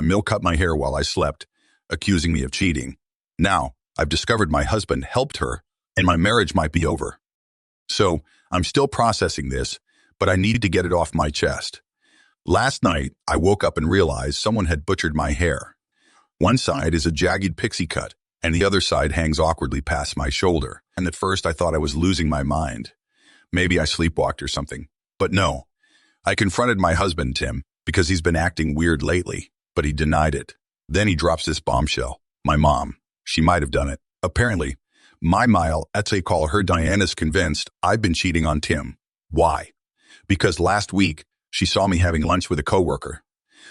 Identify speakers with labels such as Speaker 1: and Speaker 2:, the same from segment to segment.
Speaker 1: Mill cut my hair while I slept, accusing me of cheating. Now, I've discovered my husband helped her, and my marriage might be over. So, I'm still processing this, but I needed to get it off my chest. Last night, I woke up and realized someone had butchered my hair. One side is a jagged pixie cut, and the other side hangs awkwardly past my shoulder. And at first, I thought I was losing my mind. Maybe I sleepwalked or something. But no. I confronted my husband, Tim, because he's been acting weird lately, but he denied it. Then he drops this bombshell. My mom. She might have done it. Apparently, my mile, as they call her, Diane, is convinced I've been cheating on Tim. Why? Because last week, she saw me having lunch with a coworker.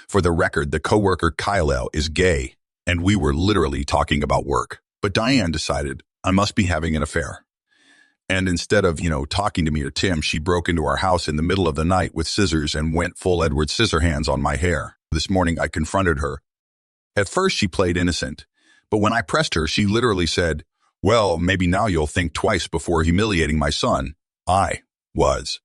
Speaker 1: For the record, the coworker, Qley, is gay, and we were literally talking about work. But Diane decided I must be having an affair. And instead of, talking to me or Tim, she broke into our house in the middle of the night with scissors and went full Edward Scissorhands on my hair. This morning, I confronted her. At first, she played innocent. But when I pressed her, she literally said, well, maybe now you'll think twice before humiliating my son. I was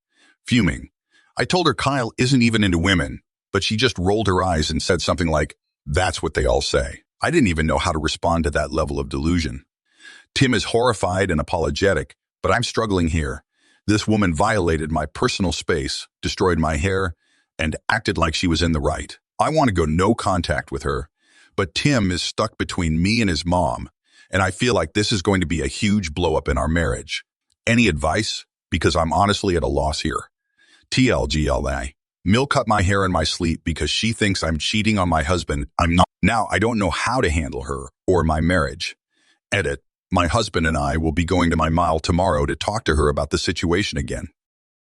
Speaker 1: fuming. I told her Kyle isn't even into women, but she just rolled her eyes and said something like, that's what they all say. I didn't even know how to respond to that level of delusion. Tim is horrified and apologetic, but I'm struggling here. This woman violated my personal space, destroyed my hair, and acted like she was in the right. I want to go no contact with her, but Tim is stuck between me and his mom, and I feel like this is going to be a huge blow-up in our marriage. Any advice? Because I'm honestly at a loss here. TLGLA. Mill cut my hair in my sleep because she thinks I'm cheating on my husband. I'm not. Now I don't know how to handle her or my marriage. Edit. My husband and I will be going to my mile tomorrow to talk to her about the situation again.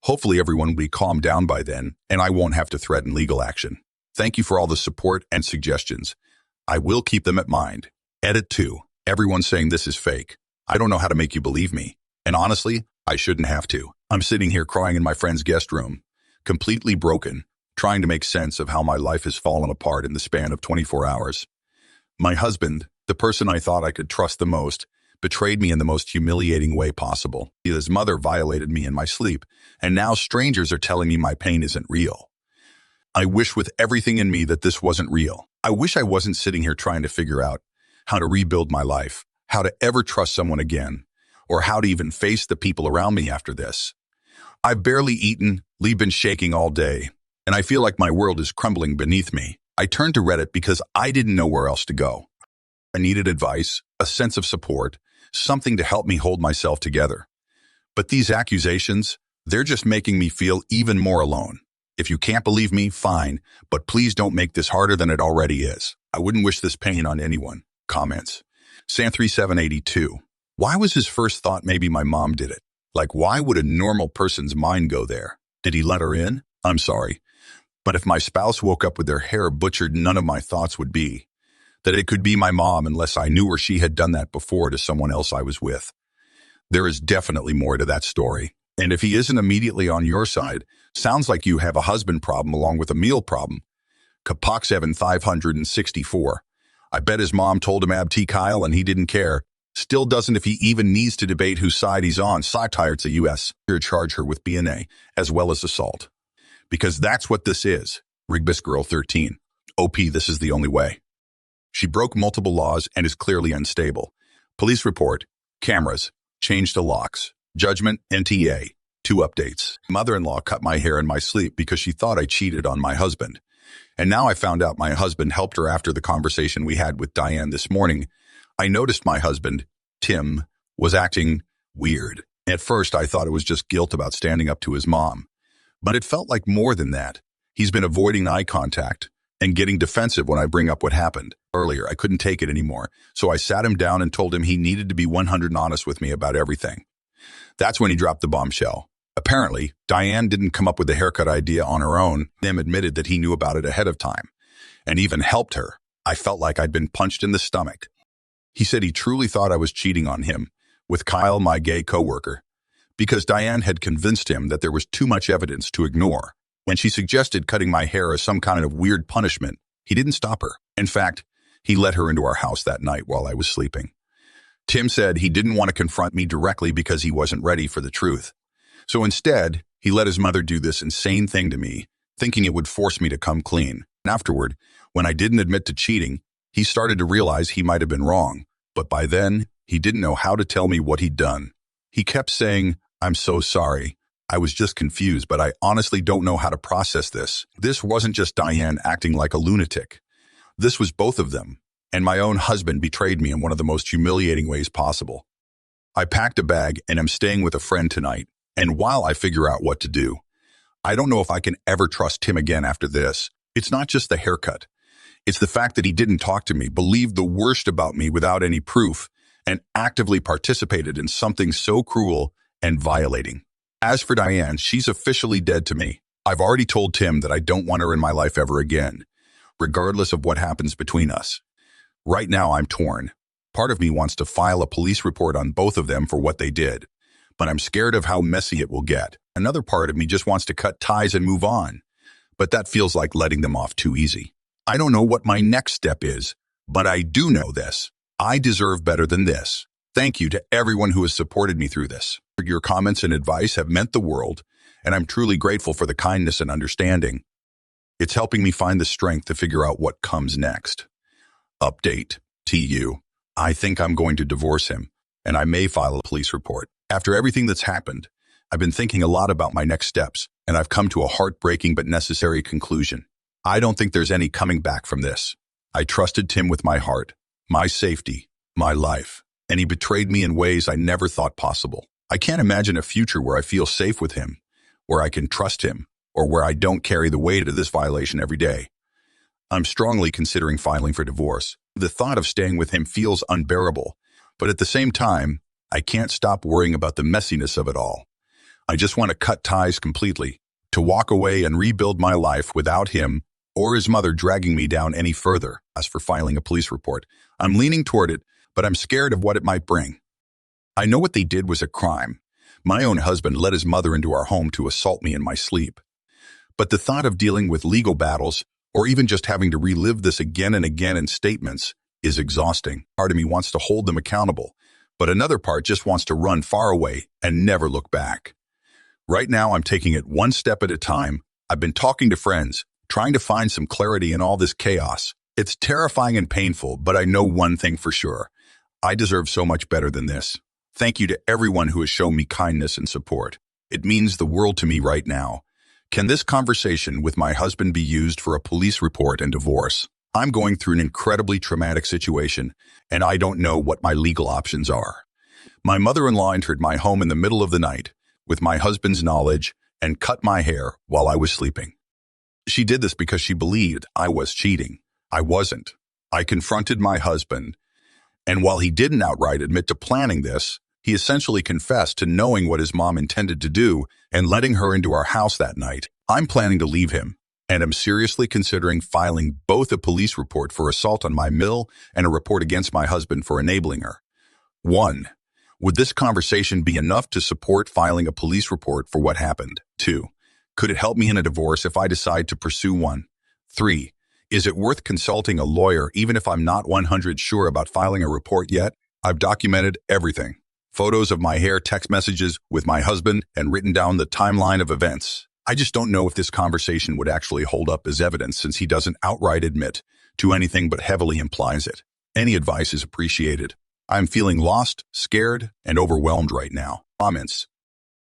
Speaker 1: Hopefully everyone will be calmed down by then, and I won't have to threaten legal action. Thank you for all the support and suggestions. I will keep them at mind. Edit 2. Everyone's saying this is fake. I don't know how to make you believe me. And honestly, I shouldn't have to. I'm sitting here crying in my friend's guest room, completely broken, trying to make sense of how my life has fallen apart in the span of 24 hours. My husband, the person I thought I could trust the most, betrayed me in the most humiliating way possible. His mother violated me in my sleep, and now strangers are telling me my pain isn't real. I wish with everything in me that this wasn't real. I wish I wasn't sitting here trying to figure out how to rebuild my life, how to ever trust someone again, or how to even face the people around me after this. I've barely eaten, been shaking all day, and I feel like my world is crumbling beneath me. I turned to Reddit because I didn't know where else to go. I needed advice, a sense of support, something to help me hold myself together. But these accusations, they're just making me feel even more alone. If you can't believe me, fine, but please don't make this harder than it already is. I wouldn't wish this pain on anyone. Comments. San3782. Why was his first thought maybe my mom did it? Like, why would a normal person's mind go there? Did he let her in? I'm sorry. But if my spouse woke up with their hair butchered, none of my thoughts would be that it could be my mom unless I knew or she had done that before to someone else I was with. There is definitely more to that story. And if he isn't immediately on your side, sounds like you have a husband problem along with a meal problem. Kapox7564. I bet his mom told him Abti Kyle and he didn't care. Still doesn't if he even needs to debate whose side he's on. Satire to U.S. Charge her with BNA as well as assault. Because that's what this is. Rigbis Girl 13. OP, this is the only way. She broke multiple laws and is clearly unstable. Police report. Cameras. Change to locks. Judgment. NTA. 2 updates. Mother-in-law cut my hair in my sleep because she thought I cheated on my husband. And now I found out my husband helped her after the conversation we had with Diane this morning. I noticed my husband, Tim, was acting weird. At first, I thought it was just guilt about standing up to his mom. But it felt like more than that. He's been avoiding eye contact and getting defensive when I bring up what happened. Earlier, I couldn't take it anymore, so I sat him down and told him he needed to be 100% honest with me about everything. That's when he dropped the bombshell. Apparently, Diane didn't come up with the haircut idea on her own. Tim admitted that he knew about it ahead of time and even helped her. I felt like I'd been punched in the stomach. He said he truly thought I was cheating on him with Kyle, my gay coworker, because Diane had convinced him that there was too much evidence to ignore. When she suggested cutting my hair as some kind of weird punishment, he didn't stop her. In fact, he let her into our house that night while I was sleeping. Tim said he didn't want to confront me directly because he wasn't ready for the truth. So instead, he let his mother do this insane thing to me, thinking it would force me to come clean. And afterward, When I didn't admit to cheating, he started to realize he might have been wrong, but by then, he didn't know how to tell me what he'd done. He kept saying, "I'm so sorry. I was just confused, but I honestly don't know how to process this." This wasn't just Diane acting like a lunatic. This was both of them, and my own husband betrayed me in one of the most humiliating ways possible. I packed a bag and am staying with a friend tonight, and while I figure out what to do, I don't know if I can ever trust Tim again after this. It's not just the haircut. It's the fact that he didn't talk to me, believed the worst about me without any proof, and actively participated in something so cruel and violating. As for Diane, she's officially dead to me. I've already told Tim that I don't want her in my life ever again, regardless of what happens between us. Right now, I'm torn. Part of me wants to file a police report on both of them for what they did, but I'm scared of how messy it will get. Another part of me just wants to cut ties and move on, but that feels like letting them off too easy. I don't know what my next step is, but I do know this. I deserve better than this. Thank you to everyone who has supported me through this. Your comments and advice have meant the world, and I'm truly grateful for the kindness and understanding. It's helping me find the strength to figure out what comes next. Update. TU. I think I'm going to divorce him, and I may file a police report. After everything that's happened, I've been thinking a lot about my next steps, and I've come to a heartbreaking but necessary conclusion. I don't think there's any coming back from this. I trusted Tim with my heart, my safety, my life, and he betrayed me in ways I never thought possible. I can't imagine a future where I feel safe with him, where I can trust him, or where I don't carry the weight of this violation every day. I'm strongly considering filing for divorce. The thought of staying with him feels unbearable, but at the same time, I can't stop worrying about the messiness of it all. I just want to cut ties completely, to walk away and rebuild my life without him or his mother dragging me down any further. As for filing a police report, I'm leaning toward it, but I'm scared of what it might bring. I know what they did was a crime. My own husband let his mother into our home to assault me in my sleep. But the thought of dealing with legal battles, or even just having to relive this again and again in statements, is exhausting. Part of me wants to hold them accountable, but another part just wants to run far away and never look back. Right now, I'm taking it one step at a time. I've been talking to friends, trying to find some clarity in all this chaos. It's terrifying and painful, but I know one thing for sure. I deserve so much better than this. Thank you to everyone who has shown me kindness and support. It means the world to me right now. Can this conversation with my husband be used for a police report and divorce? I'm going through an incredibly traumatic situation, and I don't know what my legal options are. My mother-in-law entered my home in the middle of the night with my husband's knowledge and cut my hair while I was sleeping. She did this because she believed I was cheating. I wasn't. I confronted my husband, and while he didn't outright admit to planning this, he essentially confessed to knowing what his mom intended to do and letting her into our house that night. I'm planning to leave him, and am seriously considering filing both a police report for assault on my mill and a report against my husband for enabling her. 1. Would this conversation be enough to support filing a police report for what happened? 2. Could it help me in a divorce if I decide to pursue one? 3. Is it worth consulting a lawyer even if I'm not 100% sure about filing a report yet? I've documented everything. Photos of my hair, text messages with my husband, and written down the timeline of events. I just don't know if this conversation would actually hold up as evidence since he doesn't outright admit to anything but heavily implies it. Any advice is appreciated. I'm feeling lost, scared, and overwhelmed right now. Comments.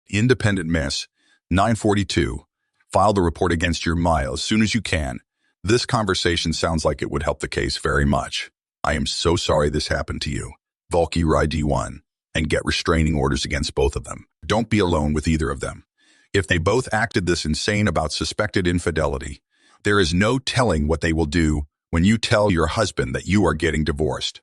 Speaker 1: Independent Miss, 942. File the report against your Maya as soon as you can. This conversation sounds like it would help the case very much. I am so sorry this happened to you. Volky Ride D1. And get restraining orders against both of them. Don't be alone with either of them. If they both acted this insane about suspected infidelity, there is no telling what they will do when you tell your husband that you are getting divorced.